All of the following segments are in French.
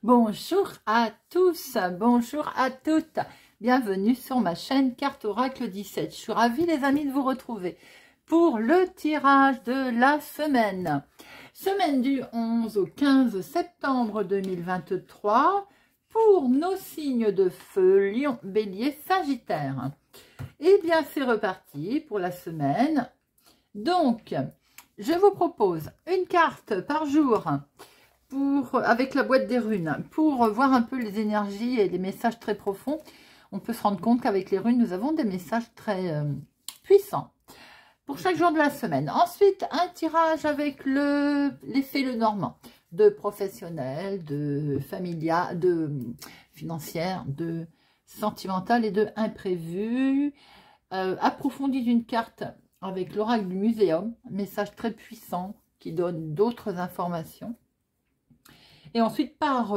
Bonjour à tous, bonjour à toutes, bienvenue sur ma chaîne Carte Oracle 17. Je suis ravie les amis de vous retrouver pour le tirage de la semaine. Semaine du 11 au 15 septembre 2023 pour nos signes de feu, Lion, Bélier, Sagittaire. Et bien c'est reparti pour la semaine. Donc, je vous propose une carte par jour avec la boîte des runes, pour voir un peu les énergies et les messages très profonds. On peut se rendre compte qu'avec les runes, nous avons des messages très puissants pour chaque jour de la semaine. Ensuite, un tirage avec l'effet Lenormand, de professionnel, de familial, de financière, de sentimental et de imprévu. Approfondi d'une carte avec l'oracle du muséum, message très puissant qui donne d'autres informations. Et ensuite, par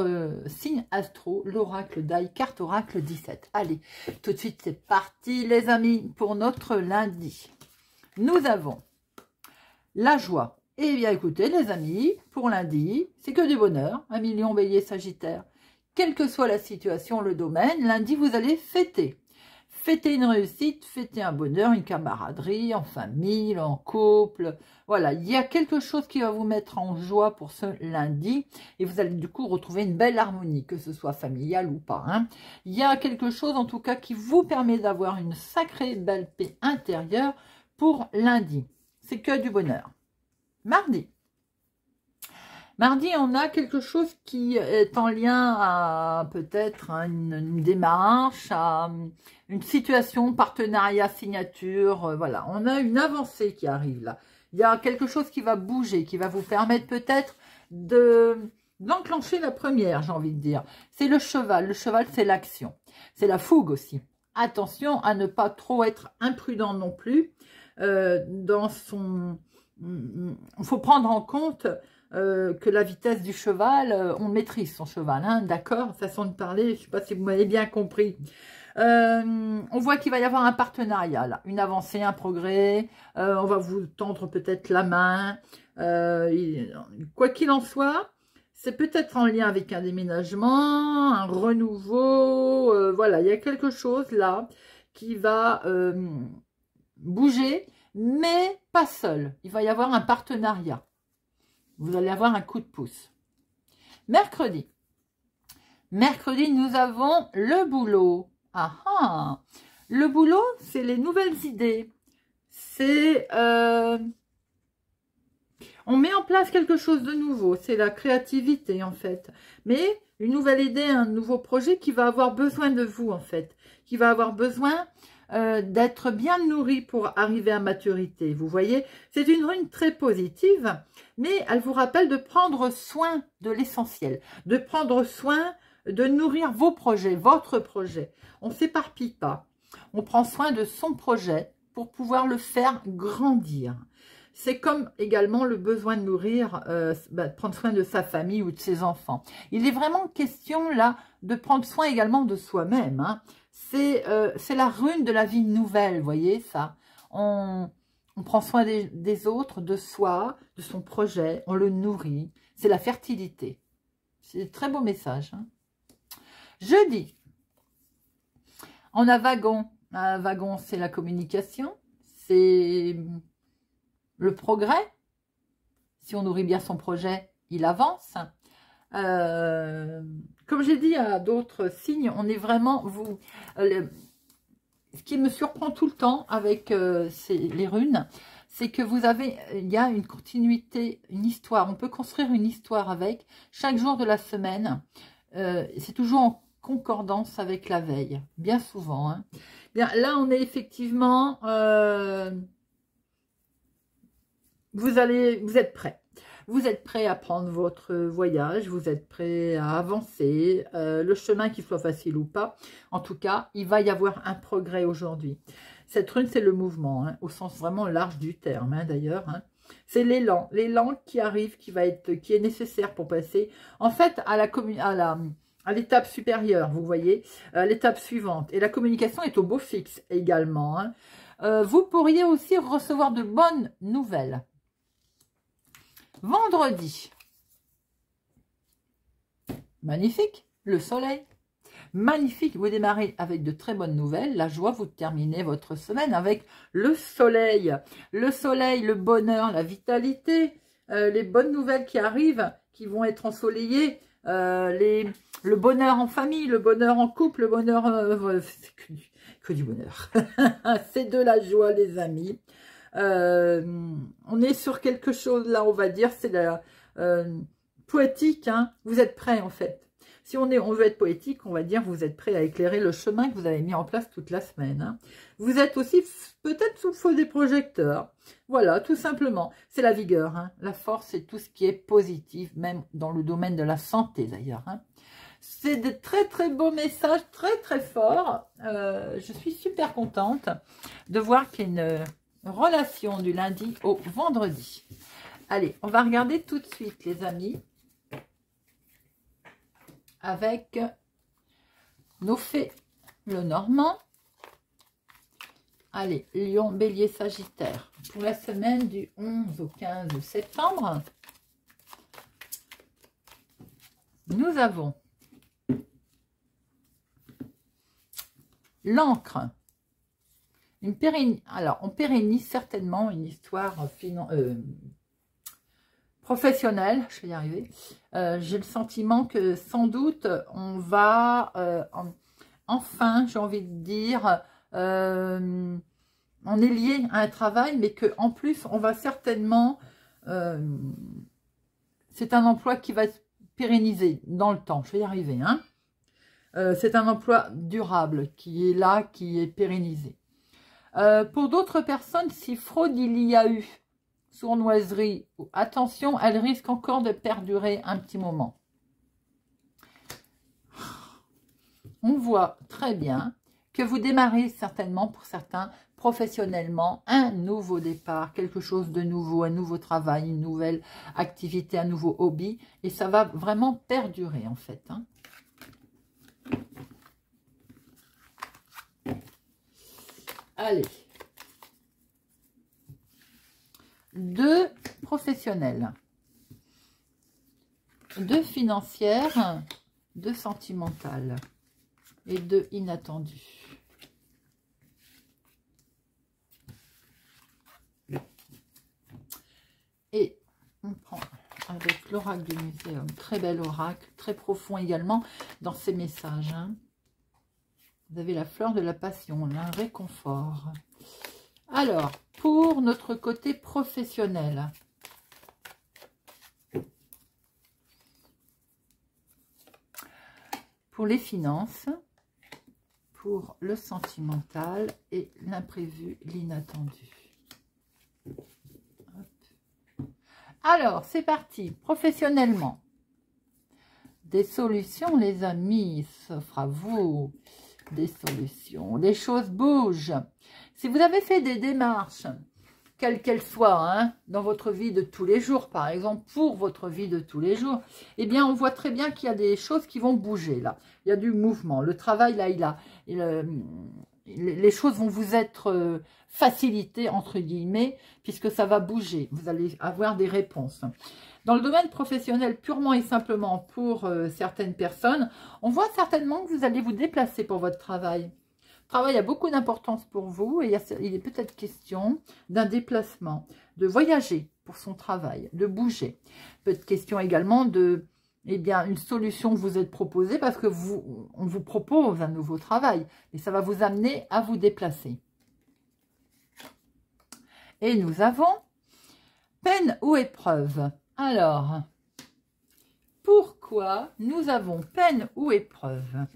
signe astro, l'oracle d'Aïe, carte oracle 17. Allez, tout de suite, c'est parti les amis pour notre lundi. Nous avons la joie. Eh bien, écoutez les amis, pour lundi, c'est que du bonheur. 1 million Bélier Sagittaire. Quelle que soit la situation, le domaine, lundi, vous allez fêter. Fêter une réussite, fêter un bonheur, une camaraderie, en famille, en couple. Voilà, il y a quelque chose qui va vous mettre en joie pour ce lundi. Et vous allez du coup retrouver une belle harmonie, que ce soit familiale ou pas. Hein. Il y a quelque chose en tout cas qui vous permet d'avoir une sacrée belle paix intérieure pour lundi. C'est que du bonheur. Mardi. Mardi, on a quelque chose qui est en lien à peut-être une démarche, à une situation, partenariat, signature. Voilà, on a une avancée qui arrive là. Il y a quelque chose qui va bouger, qui va vous permettre peut-être d'enclencher la première, j'ai envie de dire. C'est le cheval. Le cheval, c'est l'action. C'est la fougue aussi. Attention à ne pas trop être imprudent non plus. Il faut prendre en compte que la vitesse du cheval, on maîtrise son cheval, hein, d'accord, façon de parler, je ne sais pas si vous m'avez bien compris. On voit qu'il va y avoir un partenariat, là, une avancée, un progrès, on va vous tendre peut-être la main, quoi qu'il en soit, c'est peut-être en lien avec un déménagement, un renouveau, voilà, il y a quelque chose là qui va bouger, mais pas seul, il va y avoir un partenariat. Vous allez avoir un coup de pouce. Mercredi. Mercredi, nous avons le boulot. Ah ah. Le boulot, c'est les nouvelles idées. C'est... on met en place quelque chose de nouveau. C'est la créativité, en fait. Mais une nouvelle idée, un nouveau projet qui va avoir besoin de vous, en fait. Qui va avoir besoin d'être bien nourri pour arriver à maturité. Vous voyez, c'est une rune très positive, mais elle vous rappelle de prendre soin de l'essentiel, de prendre soin de nourrir vos projets, votre projet. On ne s'éparpille pas. On prend soin de son projet pour pouvoir le faire grandir. C'est comme également le besoin de nourrir, de prendre soin de sa famille ou de ses enfants. Il est vraiment question là de prendre soin également de soi-même. Hein. C'est la rune de la vie nouvelle, vous voyez ça. On prend soin des autres, de soi, de son projet, on le nourrit. C'est la fertilité. C'est un très beau message. Hein. Jeudi, on a wagon. Un wagon, c'est la communication, c'est le progrès. Si on nourrit bien son projet, il avance. Comme j'ai dit à d'autres signes, on est vraiment... ce qui me surprend tout le temps avec les runes, c'est que il y a une continuité, une histoire. On peut construire une histoire avec chaque jour de la semaine. C'est toujours en concordance avec la veille, bien souvent. Hein. Bien, là, on est effectivement... vous êtes prêts. Vous êtes prêts à prendre votre voyage, vous êtes prêts à avancer, le chemin qu'il soit facile ou pas. En tout cas, il va y avoir un progrès aujourd'hui. Cette rune, c'est le mouvement, hein, au sens vraiment large du terme, hein, d'ailleurs. Hein. C'est l'élan qui arrive, qui est nécessaire pour passer, en fait, à l'étape supérieure, vous voyez, à l'étape suivante. Et la communication est au beau fixe également. Hein. Vous pourriez aussi recevoir de bonnes nouvelles. Vendredi, magnifique, le soleil, magnifique, vous démarrez avec de très bonnes nouvelles, la joie, vous terminez votre semaine avec le soleil, le bonheur, la vitalité, les bonnes nouvelles qui arrivent, qui vont être ensoleillées, le bonheur en famille, le bonheur en couple, le bonheur, c'est que du bonheur, c'est de la joie les amis. On est sur quelque chose là, on va dire, c'est la poétique, hein. Vous êtes prêts en fait. Si on veut être poétique, on va dire vous êtes prêts à éclairer le chemin que vous avez mis en place toute la semaine. Hein. Vous êtes aussi peut-être sous le feu des projecteurs. Voilà, tout simplement. C'est la vigueur, hein. La force, c'est tout ce qui est positif, même dans le domaine de la santé d'ailleurs. Hein. C'est de très très beaux messages, très très forts. Je suis super contente de voir qu'il y a une relation du lundi au vendredi. Allez, on va regarder tout de suite les amis avec nos fées le Normand. Allez, Lion, Bélier, Sagittaire pour la semaine du 11 au 15 septembre. Nous avons l'encre. Alors, on pérennise certainement une histoire professionnelle, je vais y arriver. J'ai le sentiment que sans doute, on va enfin, j'ai envie de dire, on est lié à un travail, mais qu'en plus, on va certainement, c'est un emploi qui va se pérenniser dans le temps, je vais y arriver. Hein. C'est un emploi durable qui est là, qui est pérennisé. Pour d'autres personnes, si fraude il y a eu, sournoiserie, attention, elle risque encore de perdurer un petit moment. On voit très bien que vous démarrez certainement, pour certains, professionnellement, un nouveau départ, quelque chose de nouveau, un nouveau travail, une nouvelle activité, un nouveau hobby, et ça va vraiment perdurer en fait. Hein. Allez. 2 professionnels, 2 financières, 2 sentimentales et 2 inattendues. Et on prend avec l'oracle du muséum, très bel oracle, très profond également dans ces messages. Hein. Vous avez la fleur de la passion, un réconfort. Alors, pour notre côté professionnel, pour les finances, pour le sentimental et l'imprévu, l'inattendu. Alors, c'est parti, professionnellement. Des solutions, les amis, s'offrent à vous. Des solutions, les choses bougent. Si vous avez fait des démarches, quelles qu'elles soient, hein, dans votre vie de tous les jours, par exemple, pour votre vie de tous les jours, eh bien, on voit très bien qu'il y a des choses qui vont bouger, là. Il y a du mouvement. Le travail, là, les choses vont vous être facilitées, entre guillemets, puisque ça va bouger. Vous allez avoir des réponses. Dans le domaine professionnel, purement et simplement pour certaines personnes, on voit certainement que vous allez vous déplacer pour votre travail. Le travail a beaucoup d'importance pour vous et il est peut-être question d'un déplacement, de voyager pour son travail, de bouger. Peut-être question également de, eh bien, une solution que vous êtes proposée parce que on vous propose un nouveau travail et ça va vous amener à vous déplacer. Et nous avons peine ou épreuve. Alors, pourquoi nous avons peine ou épreuve?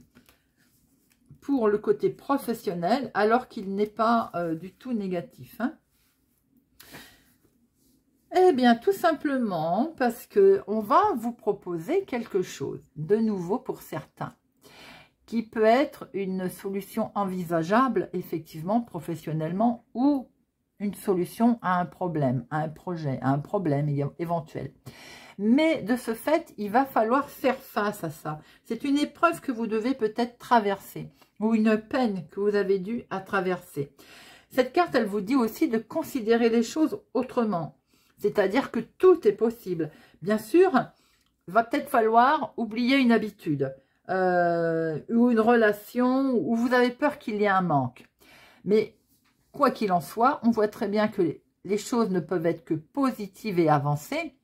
pour le côté professionnel, alors qu'il n'est pas du tout négatif, hein. Eh bien, tout simplement parce que on va vous proposer quelque chose de nouveau pour certains, qui peut être une solution envisageable, effectivement, professionnellement, ou une solution à un problème, à un projet, à un problème éventuel. Mais de ce fait, il va falloir faire face à ça. C'est une épreuve que vous devez peut-être traverser, ou une peine que vous avez dû à traverser. Cette carte, elle vous dit aussi de considérer les choses autrement. C'est-à-dire que tout est possible. Bien sûr, il va peut-être falloir oublier une habitude ou une relation où vous avez peur qu'il y ait un manque. Mais quoi qu'il en soit, on voit très bien que les choses ne peuvent être que positives et avancées,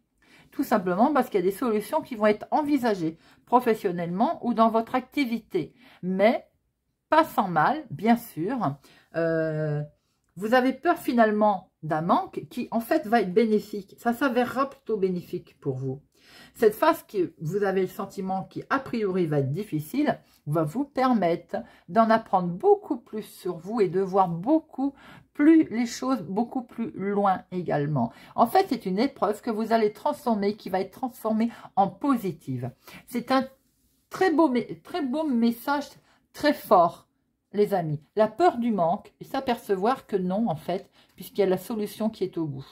tout simplement parce qu'il y a des solutions qui vont être envisagées professionnellement ou dans votre activité. Mais pas sans mal, bien sûr. Vous avez peur finalement d'un manque qui en fait va être bénéfique. Ça s'avérera plutôt bénéfique pour vous. Cette phase que vous avez le sentiment qui a priori va être difficile, va vous permettre d'en apprendre beaucoup plus sur vous et de voir beaucoup plus les choses beaucoup plus loin également. En fait, c'est une épreuve que vous allez transformer, qui va être transformée en positive. C'est un très beau message, très fort, les amis. La peur du manque et s'apercevoir que non, en fait, puisqu'il y a la solution qui est au bout.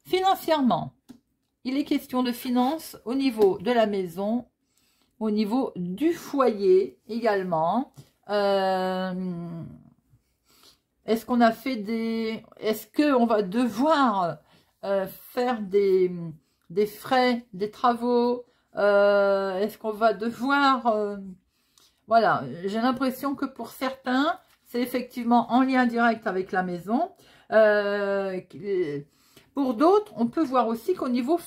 Financièrement, il est question de finances au niveau de la maison, au niveau du foyer également. Est-ce qu'on a fait des... Est-ce qu'on va devoir faire des frais, des travaux? Est-ce qu'on va devoir... Voilà, j'ai l'impression que pour certains, c'est effectivement en lien direct avec la maison. Pour d'autres, on peut voir aussi qu'au niveau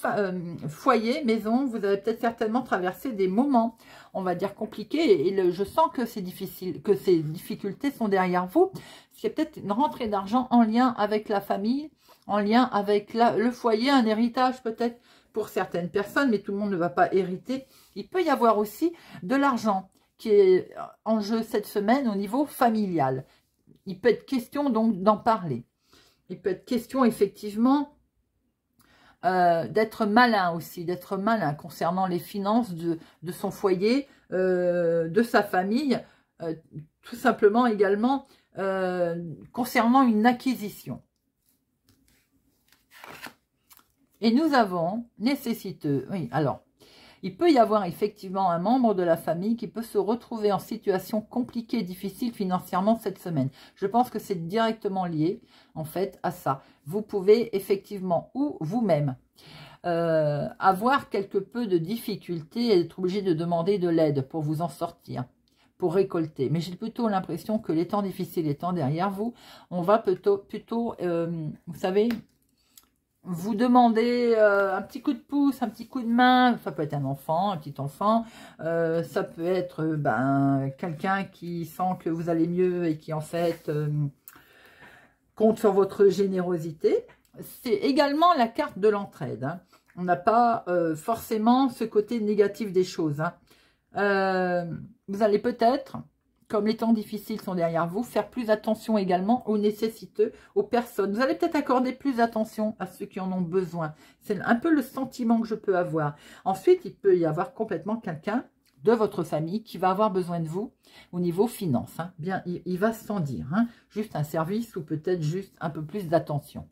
foyer, maison, vous avez peut-être certainement traversé des moments, on va dire, compliqués. Et je sens que c'est difficile, que ces difficultés sont derrière vous. C'est peut-être une rentrée d'argent en lien avec la famille, en lien avec le foyer, un héritage peut-être pour certaines personnes, mais tout le monde ne va pas hériter. Il peut y avoir aussi de l'argent qui est en jeu cette semaine au niveau familial. Il peut être question donc d'en parler. Il peut être question effectivement d'être malin aussi, d'être malin concernant les finances de son foyer, de sa famille, tout simplement également concernant une acquisition. Et nous avons nécessiteux, oui, alors, il peut y avoir effectivement un membre de la famille qui peut se retrouver en situation compliquée et difficile financièrement cette semaine. Je pense que c'est directement lié en fait à ça. Vous pouvez effectivement ou vous-même avoir quelque peu de difficultés et être obligé de demander de l'aide pour vous en sortir, pour récolter. Mais j'ai plutôt l'impression que les temps difficiles étant derrière vous, on va plutôt vous savez, vous demandez un petit coup de pouce, un petit coup de main. Ça peut être un enfant, un petit enfant. Ça peut être quelqu'un qui sent que vous allez mieux et qui en fait compte sur votre générosité. C'est également la carte de l'entraide, hein. On n'a pas forcément ce côté négatif des choses, hein. Vous allez peut-être, comme les temps difficiles sont derrière vous, faire plus attention également aux nécessiteux, aux personnes. Vous allez peut-être accorder plus d'attention à ceux qui en ont besoin. C'est un peu le sentiment que je peux avoir. Ensuite, il peut y avoir complètement quelqu'un de votre famille qui va avoir besoin de vous au niveau finance, hein. Bien, il va sans dire, hein. Juste un service ou peut-être juste un peu plus d'attention.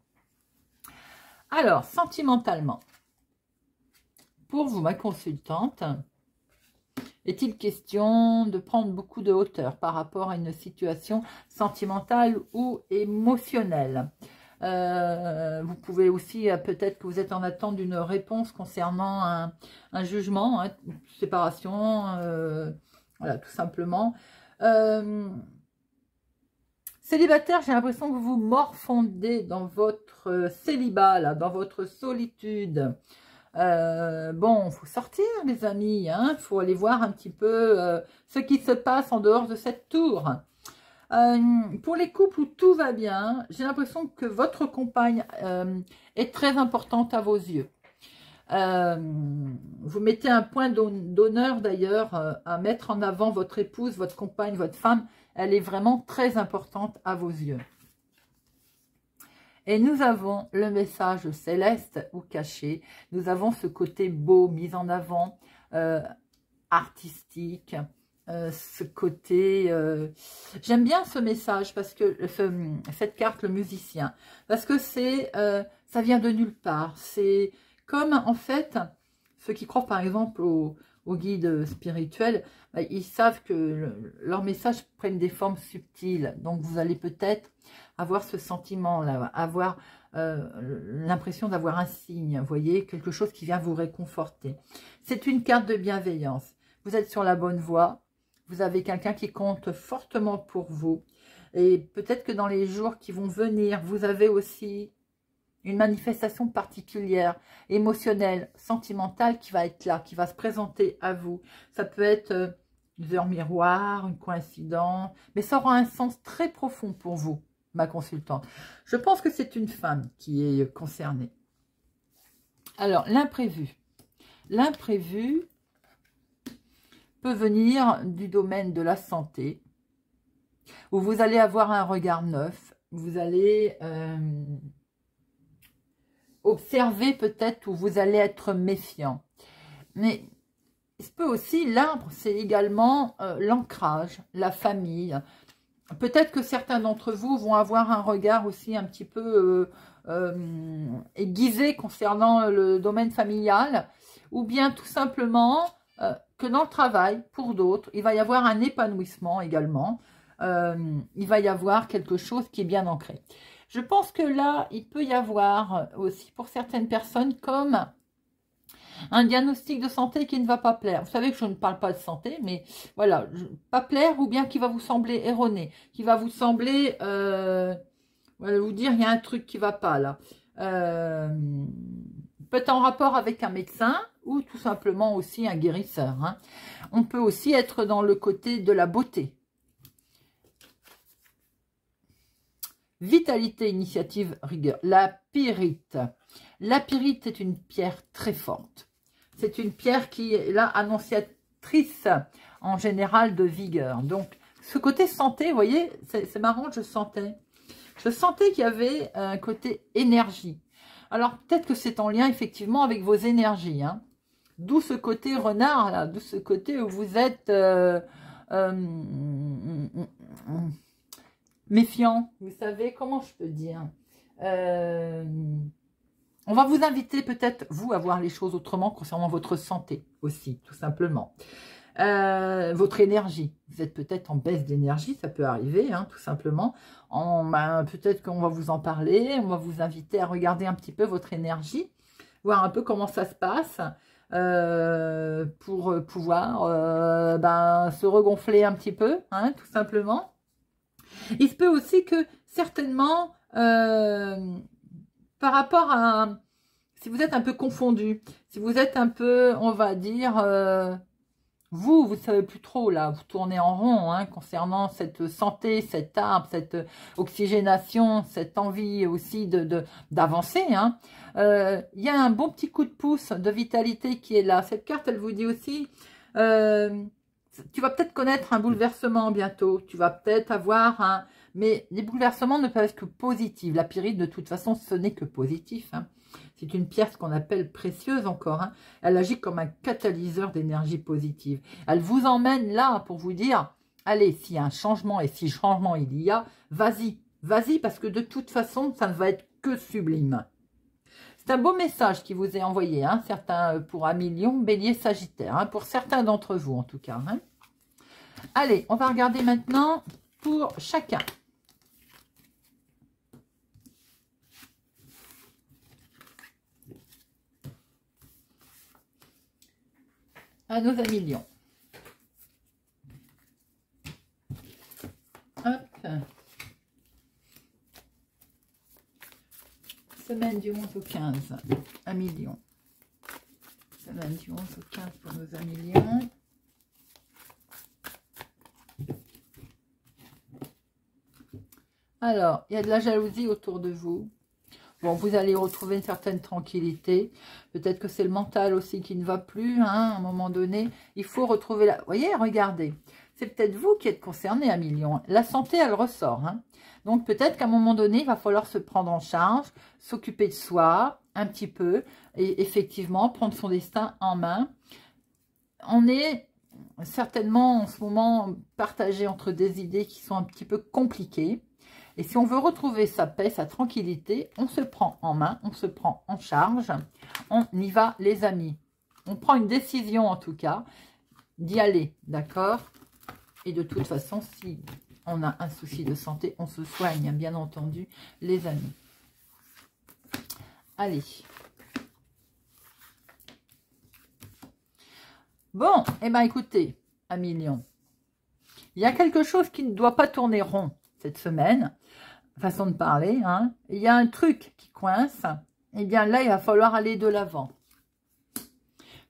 Alors, sentimentalement, pour vous, ma consultante, est-il question de prendre beaucoup de hauteur par rapport à une situation sentimentale ou émotionnelle? Vous pouvez aussi, peut-être que vous êtes en attente d'une réponse concernant un jugement, hein, une séparation, voilà, tout simplement. Célibataire, j'ai l'impression que vous morfondez dans votre célibat, là, dans votre solitude. Bon, faut sortir les amis, hein, faut aller voir un petit peu ce qui se passe en dehors de cette tour. Pour les couples où tout va bien, j'ai l'impression que votre compagne est très importante à vos yeux. Vous mettez un point d'honneur d'ailleurs à mettre en avant votre épouse, votre compagne, votre femme. Elle est vraiment très importante à vos yeux. Et nous avons le message céleste ou caché. Nous avons ce côté beau, mis en avant, artistique, ce côté... J'aime bien ce message, parce que cette carte, le musicien, parce que ça vient de nulle part. C'est comme, en fait, ceux qui croient par exemple au guide spirituel, ils savent que leurs messages prennent des formes subtiles. Donc vous allez peut-être avoir ce sentiment-là, avoir l'impression d'avoir un signe, vous voyez, quelque chose qui vient vous réconforter. C'est une carte de bienveillance. Vous êtes sur la bonne voie, vous avez quelqu'un qui compte fortement pour vous. Et peut-être que dans les jours qui vont venir, vous avez aussi une manifestation particulière, émotionnelle, sentimentale qui va être là, qui va se présenter à vous. Ça peut être une heure miroir, une coïncidence, mais ça aura un sens très profond pour vous, ma consultante. Je pense que c'est une femme qui est concernée. Alors, l'imprévu. L'imprévu peut venir du domaine de la santé, où vous allez avoir un regard neuf, vous allez observer peut-être, où vous allez être méfiant. Mais il se peut aussi, l'arbre, c'est également l'ancrage, la famille. Peut-être que certains d'entre vous vont avoir un regard aussi un petit peu aiguisé concernant le domaine familial, ou bien tout simplement que dans le travail, pour d'autres, il va y avoir un épanouissement également. Il va y avoir quelque chose qui est bien ancré. Je pense que là, il peut y avoir aussi pour certaines personnes comme un diagnostic de santé qui ne va pas plaire. Vous savez que je ne parle pas de santé, mais voilà, pas plaire ou bien qui va vous sembler erroné, qui va vous sembler, voilà, vous dire il y a un truc qui ne va pas là. Peut-être en rapport avec un médecin ou tout simplement aussi un guérisseur. Hein. On peut aussi être dans le côté de la beauté. Vitalité, initiative, rigueur. La pyrite. La pyrite est une pierre très forte. C'est une pierre qui est là annonciatrice en général de vigueur. Donc, ce côté santé, vous voyez, c'est marrant, je sentais qu'il y avait un côté énergie. Alors, peut-être que c'est en lien effectivement avec vos énergies. Hein. D'où ce côté renard, là, d'où ce côté où vous êtes... méfiant, vous savez, comment je peux dire, on va vous inviter peut-être, vous, à voir les choses autrement concernant votre santé aussi, tout simplement. Votre énergie, vous êtes peut-être en baisse d'énergie, ça peut arriver, hein, tout simplement. Peut-être qu'on va vous en parler, on va vous inviter à regarder un petit peu votre énergie, voir un peu comment ça se passe, pour pouvoir se regonfler un petit peu, hein, tout simplement. Il se peut aussi que, certainement, par rapport à... Si vous êtes un peu confondu, si vous êtes un peu, on va dire... vous ne savez plus trop, là, vous tournez en rond, hein, concernant cette santé, cet arbre, cette oxygénation, cette envie aussi d'avancer. Hein. Y a un bon petit coup de pouce de vitalité qui est là. Cette carte, elle vous dit aussi... tu vas peut-être connaître un bouleversement bientôt. Tu vas peut-être avoir un... Mais les bouleversements ne peuvent être que positifs. La pyrite, de toute façon, ce n'est que positif. Hein. C'est une pierre, ce qu'on appelle précieuse encore. Hein. Elle agit comme un catalyseur d'énergie positive. Elle vous emmène là pour vous dire, allez, s'il y a un changement et si changement il y a, vas-y. Vas-y, parce que de toute façon, ça ne va être que sublime. C'est un beau message qui vous est envoyé, hein, certains pour un million, bélier, sagittaire, hein, pour certains d'entre vous en tout cas. Hein. Allez, on va regarder maintenant pour chacun. À nos amis lions. Hop. Semaine du 11 au 15, amis lions. Semaine du 11 au 15 pour nos amis lions. Alors, il y a de la jalousie autour de vous. Bon, vous allez retrouver une certaine tranquillité. Peut-être que c'est le mental aussi qui ne va plus, hein, à un moment donné. Il faut retrouver la... Vous voyez, regardez. C'est peut-être vous qui êtes concerné à millions. La santé, elle ressort. Hein. Donc, peut-être qu'à un moment donné, il va falloir se prendre en charge, s'occuper de soi un petit peu. Et effectivement, prendre son destin en main. On est certainement en ce moment partagé entre des idées qui sont un petit peu compliquées. Et si on veut retrouver sa paix, sa tranquillité, on se prend en main, on se prend en charge, on y va les amis. On prend une décision en tout cas d'y aller, d'accord? Et de toute façon, si on a un souci de santé, on se soigne, bien entendu, les amis. Allez. Bon, eh bien écoutez, un million. Il y a quelque chose qui ne doit pas tourner rond cette semaine. Façon de parler, hein. Il y a un truc qui coince, et bien là, il va falloir aller de l'avant.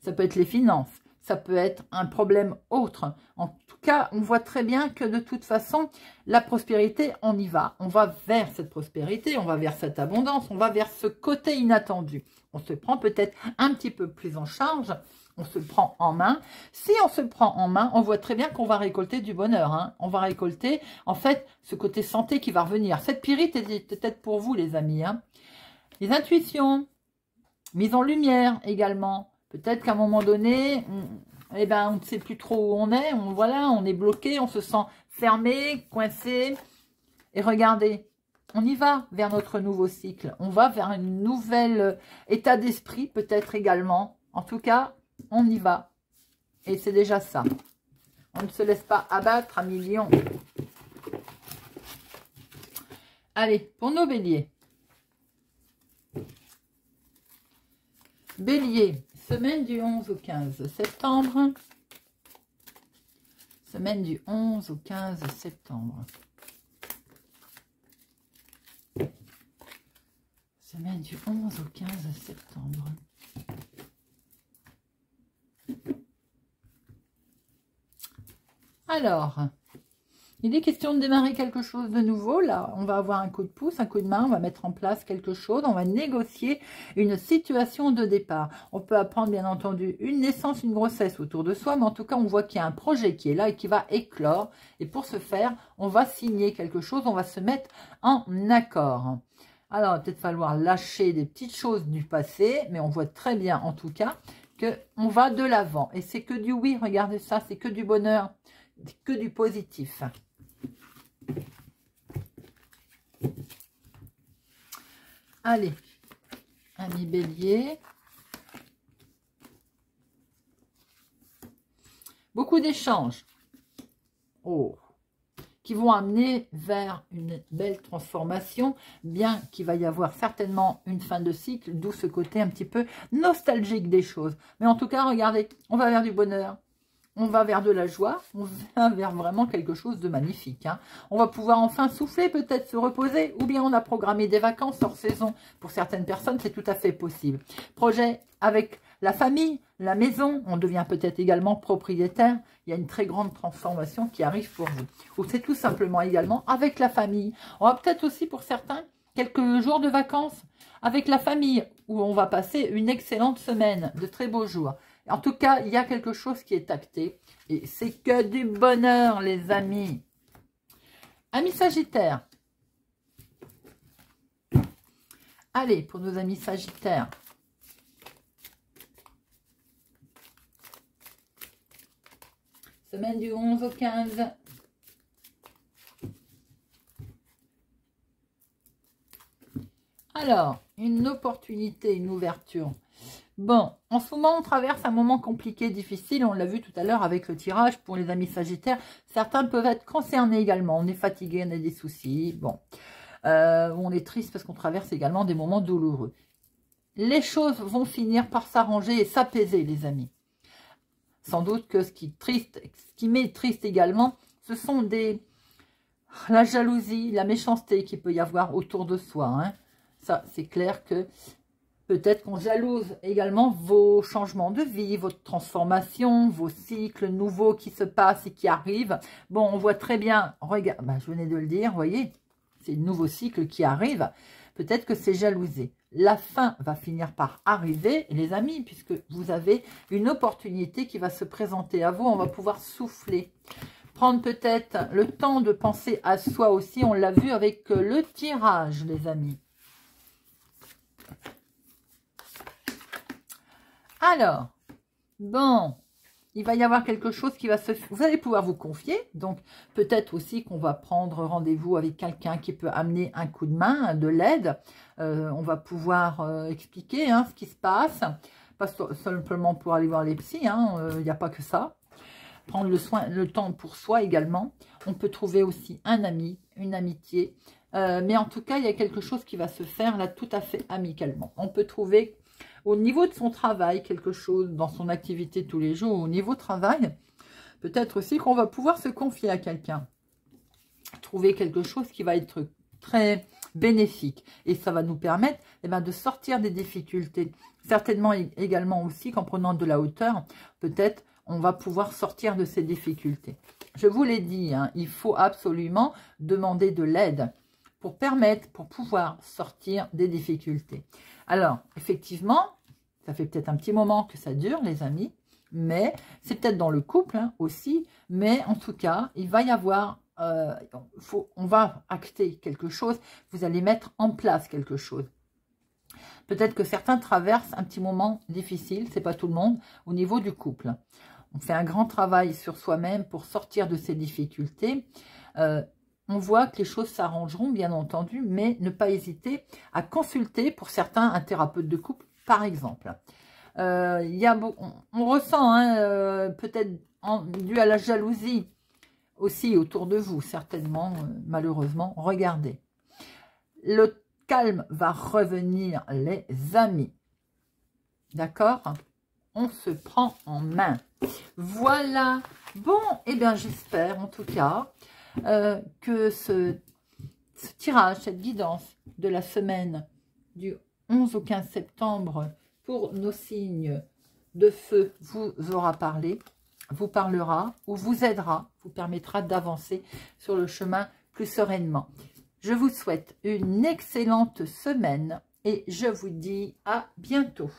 Ça peut être les finances, ça peut être un problème autre. En tout cas, on voit très bien que de toute façon, la prospérité, on y va. On va vers cette prospérité, on va vers cette abondance, on va vers ce côté inattendu. On se prend peut-être un petit peu plus en charge, on se prend en main. Si on se prend en main, on voit très bien qu'on va récolter du bonheur. Hein. On va récolter, en fait, ce côté santé qui va revenir. Cette pyrite est peut-être pour vous, les amis. Hein. Les intuitions, mise en lumière également. Peut-être qu'à un moment donné, eh ben, on ne sait plus trop où on est. Voilà, on est bloqué, on se sent fermé, coincé. Et regardez, on y va vers notre nouveau cycle. On va vers un nouvel état d'esprit, peut-être également. En tout cas, on y va. Et c'est déjà ça. On ne se laisse pas abattre à millions. Allez, pour nos béliers. Bélier, semaine du 11 au 15 septembre. Semaine du 11 au 15 septembre. Semaine du 11 au 15 septembre. Alors, il est question de démarrer quelque chose de nouveau. Là, on va avoir un coup de pouce, un coup de main. On va mettre en place quelque chose. On va négocier une situation de départ. On peut apprendre, bien entendu, une naissance, une grossesse autour de soi. Mais en tout cas, on voit qu'il y a un projet qui est là et qui va éclore. Et pour ce faire, on va signer quelque chose. On va se mettre en accord. Alors, il va peut-être falloir lâcher des petites choses du passé. Mais on voit très bien, en tout cas, qu'on va de l'avant. Et c'est que du oui, regardez ça, c'est que du bonheur. Que du positif. Allez, ami bélier. Beaucoup d'échanges. Oh, qui vont amener vers une belle transformation, bien qu'il va y avoir certainement une fin de cycle, d'où ce côté un petit peu nostalgique des choses. Mais en tout cas, regardez, on va vers du bonheur. On va vers de la joie, on va vers vraiment quelque chose de magnifique. Hein. On va pouvoir enfin souffler, peut-être se reposer, ou bien on a programmé des vacances hors saison. Pour certaines personnes, c'est tout à fait possible. Projet avec la famille, la maison, on devient peut-être également propriétaire. Il y a une très grande transformation qui arrive pour vous. Ou c'est tout simplement également avec la famille. On va peut-être aussi pour certains quelques jours de vacances avec la famille, où on va passer une excellente semaine, de très beaux jours. En tout cas, il y a quelque chose qui est acté. Et c'est que du bonheur, les amis. Amis Sagittaires. Allez, pour nos amis Sagittaires. Semaine du 11 au 15. Alors, une opportunité, une ouverture. Bon, en ce moment, on traverse un moment compliqué, difficile. On l'a vu tout à l'heure avec le tirage pour les amis Sagittaires. Certains peuvent être concernés également. On est fatigué, on a des soucis. Bon, on est triste parce qu'on traverse également des moments douloureux. Les choses vont finir par s'arranger et s'apaiser, les amis. Sans doute que ce qui m'est triste également, ce sont la jalousie, la méchanceté qu'il peut y avoir autour de soi. Hein. Ça, c'est clair que peut-être qu'on jalouse également vos changements de vie, votre transformation, vos cycles nouveaux qui se passent et qui arrivent. Bon, on voit très bien, regarde, je venais de le dire, vous voyez, c'est le nouveau cycle qui arrive. Peut-être que c'est jalousé. La fin va finir par arriver, les amis, puisque vous avez une opportunité qui va se présenter à vous. On va pouvoir souffler. Prendre peut-être le temps de penser à soi aussi. On l'a vu avec le tirage, les amis. Alors, bon, il va y avoir quelque chose qui va se... Vous allez pouvoir vous confier. Donc, peut-être aussi qu'on va prendre rendez-vous avec quelqu'un qui peut amener un coup de main, de l'aide. On va pouvoir expliquer ce qui se passe. Pas simplement pour aller voir les psys. Il n'y a pas que ça. Prendre le temps pour soi également. On peut trouver aussi un ami, une amitié. Mais en tout cas, il y a quelque chose qui va se faire là tout à fait amicalement. On peut trouver... Au niveau de son travail, quelque chose dans son activité tous les jours, au niveau travail, peut-être aussi qu'on va pouvoir se confier à quelqu'un. Trouver quelque chose qui va être très bénéfique. Et ça va nous permettre de sortir des difficultés. Certainement également aussi qu'en prenant de la hauteur, peut-être on va pouvoir sortir de ces difficultés. Je vous l'ai dit, il faut absolument demander de l'aide pour pouvoir sortir des difficultés. Alors, effectivement, ça fait peut-être un petit moment que ça dure, les amis, mais c'est peut-être dans le couple aussi, mais en tout cas, il va y avoir, on va acter quelque chose, vous allez mettre en place quelque chose. Peut-être que certains traversent un petit moment difficile, c'est pas tout le monde, au niveau du couple. On fait un grand travail sur soi-même pour sortir de ces difficultés. On voit que les choses s'arrangeront, bien entendu, mais ne pas hésiter à consulter, pour certains, un thérapeute de couple, par exemple. On ressent, peut-être dû à la jalousie, aussi autour de vous, certainement, malheureusement. Regardez. Le calme va revenir, les amis. D'accord ? On se prend en main. Voilà. Bon, eh bien, j'espère, en tout cas, que ce tirage, cette guidance de la semaine du 11 au 15 septembre pour nos signes de feu vous aura parlé, vous parlera ou vous aidera, vous permettra d'avancer sur le chemin plus sereinement. Je vous souhaite une excellente semaine et je vous dis à bientôt.